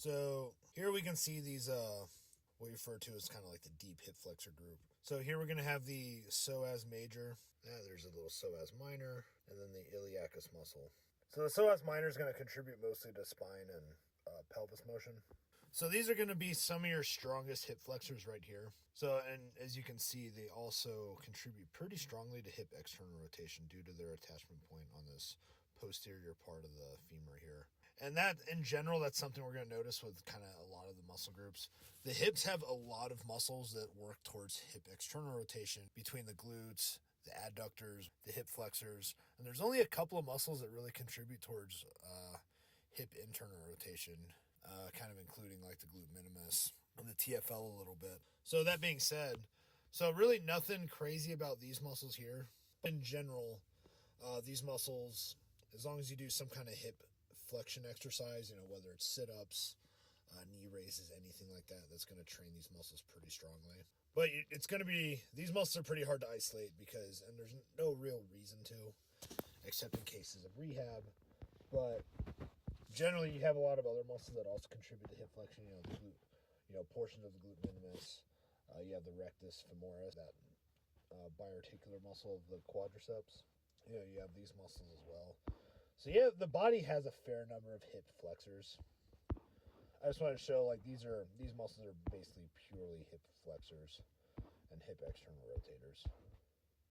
So here we can see these, what we refer to as kind of like the deep hip flexor group. So here we're going to have the psoas major. There's a little psoas minor, and then the iliacus muscle. So the psoas minor is going to contribute mostly to spine and pelvis motion. So these are going to be some of your strongest hip flexors right here. So, and as you can see, they also contribute pretty strongly to hip external rotation due to their attachment point on this posterior part of the femur here. And that, in general, that's something we're going to notice with kind of a lot of the muscle groups. The hips have a lot of muscles that work towards hip external rotation between the glutes, the adductors, the hip flexors, and there's only a couple of muscles that really contribute towards hip internal rotation, kind of including like the glute minimus and the TFL a little bit. So that being said, so really nothing crazy about these muscles here. In general, these muscles, as long as you do some kind of hip flexion exercise, whether it's sit-ups, knee raises, anything like that, that's going to train these muscles pretty strongly. But it's going to be, these muscles are pretty hard to isolate and there's no real reason to, except in cases of rehab. But generally, you have a lot of other muscles that also contribute to hip flexion, the glute, portions of the glute minimus. You have the rectus femoris, that biarticular muscle of the quadriceps. You have these muscles as well. So yeah, the body has a fair number of hip flexors. I just want to show like these muscles are basically purely hip flexors and hip external rotators.